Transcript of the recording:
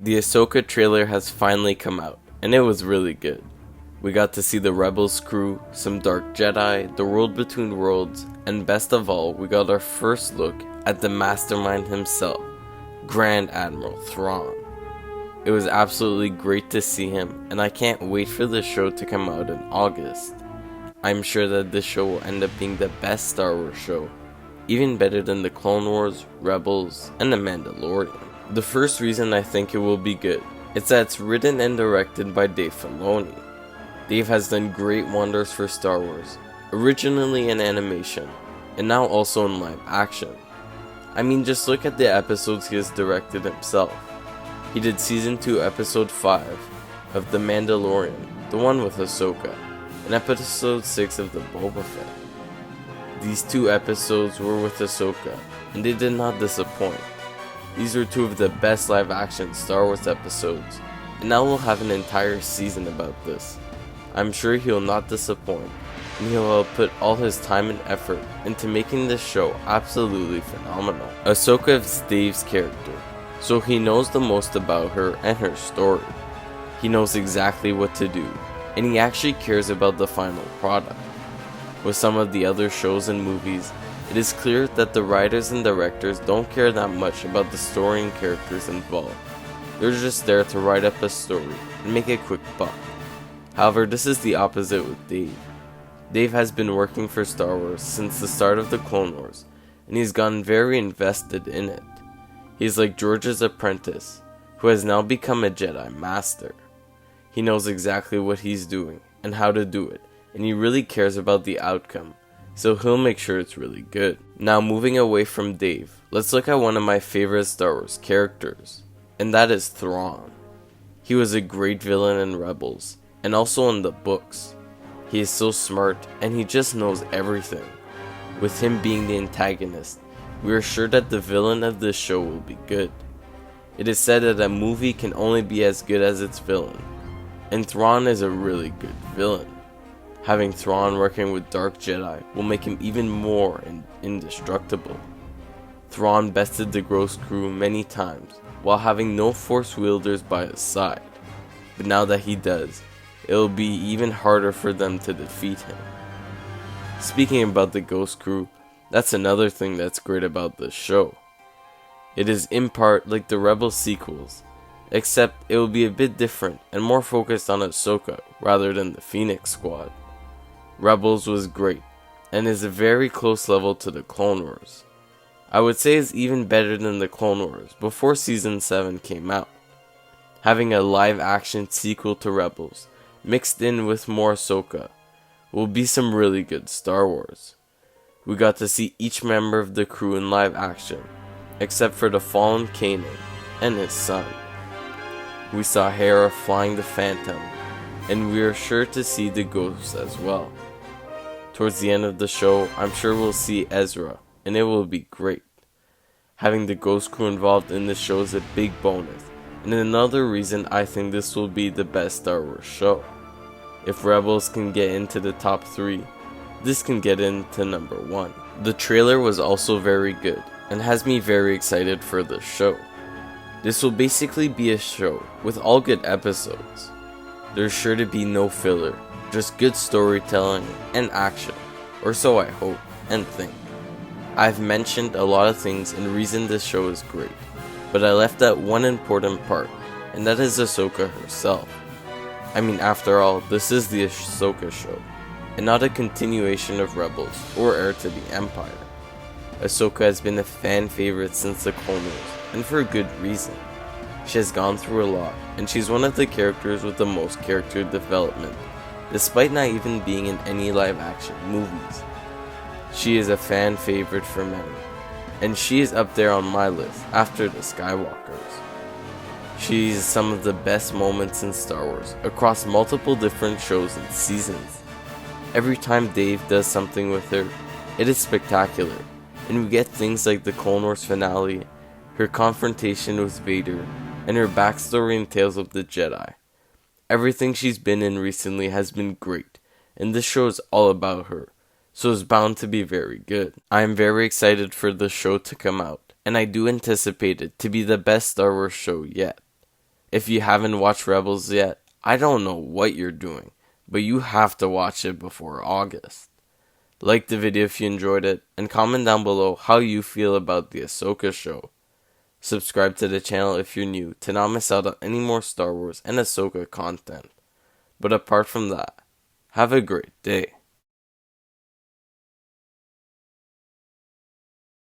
The Ahsoka trailer has finally come out, and it was really good. We got to see the Rebels crew, some Dark Jedi, the world between worlds, and best of all, we got our first look at the mastermind himself, Grand Admiral Thrawn. It was absolutely great to see him, and I can't wait for the show to come out in August. I'm sure that this show will end up being the best Star Wars show, even better than the Clone Wars, Rebels, and the Mandalorian. The first reason I think it will be good is that it's written and directed by Dave Filoni. Dave has done great wonders for Star Wars, originally in animation, and now also in live action. I mean, just look at the episodes he has directed himself. He did Season 2 Episode 5 of The Mandalorian, the one with Ahsoka, and Episode 6 of the Boba Fett. These two episodes were with Ahsoka, and they did not disappoint. These were two of the best live action Star Wars episodes, and now we'll have an entire season about this. I'm sure he'll not disappoint, and he'll put all his time and effort into making this show absolutely phenomenal. Ahsoka is Dave's character, so he knows the most about her and her story. He knows exactly what to do, and he actually cares about the final product. With some of the other shows and movies, it is clear that the writers and directors don't care that much about the story and characters involved. They're just there to write up a story and make a quick buck. However, this is the opposite with Dave. Dave has been working for Star Wars since the start of the Clone Wars, and he's gotten very invested in it. He's like George's apprentice, who has now become a Jedi Master. He knows exactly what he's doing and how to do it, and he really cares about the outcome, so he'll make sure it's really good. Now, moving away from Dave, let's look at one of my favorite Star Wars characters, and that is Thrawn. He was a great villain in Rebels, and also in the books. He is so smart, and he just knows everything. With him being the antagonist, we are sure that the villain of this show will be good. It is said that a movie can only be as good as its villain, and Thrawn is a really good villain. Having Thrawn working with Dark Jedi will make him even more indestructible. Thrawn bested the Ghost crew many times while having no Force wielders by his side, but now that he does, it will be even harder for them to defeat him. Speaking about the Ghost crew, that's another thing that's great about this show. It is in part like the Rebels sequels, except it will be a bit different and more focused on Ahsoka rather than the Phoenix Squad. Rebels was great, and is a very close level to the Clone Wars. I would say it's even better than the Clone Wars before Season 7 came out. Having a live-action sequel to Rebels, mixed in with more Ahsoka, will be some really good Star Wars. We got to see each member of the crew in live action, except for the fallen Kanan and his son. We saw Hera flying the Phantom, and we are sure to see the ghosts as well. Towards the end of the show, I'm sure we'll see Ezra, and it will be great. Having the Ghost crew involved in this show is a big bonus, and another reason I think this will be the best Star Wars show. If Rebels can get into the top 3, this can get into number 1. The trailer was also very good, and has me very excited for the show. This will basically be a show with all good episodes. There's sure to be no filler, just good storytelling and action, or so I hope and think. I've mentioned a lot of things and reason this show is great, but I left out one important part, and that is Ahsoka herself. I mean, after all, this is the Ahsoka show, and not a continuation of Rebels or Heir to the Empire. Ahsoka has been a fan favorite since the Clone Wars, and for a good reason. She has gone through a lot, and she's one of the characters with the most character development, despite not even being in any live action movies. She is a fan favorite for many, and she is up there on my list after the Skywalkers. She is some of the best moments in Star Wars across multiple different shows and seasons. Every time Dave does something with her, it is spectacular, and we get things like the Clone Wars finale, her confrontation with Vader, and her backstory in Tales of the Jedi. Everything she's been in recently has been great, and this show is all about her, so it's bound to be very good. I am very excited for the show to come out, and I do anticipate it to be the best Star Wars show yet. If you haven't watched Rebels yet, I don't know what you're doing, but you have to watch it before August. Like the video if you enjoyed it, and comment down below how you feel about the Ahsoka show. Subscribe to the channel if you're new to not miss out on any more Star Wars and Ahsoka content. But apart from that, have a great day.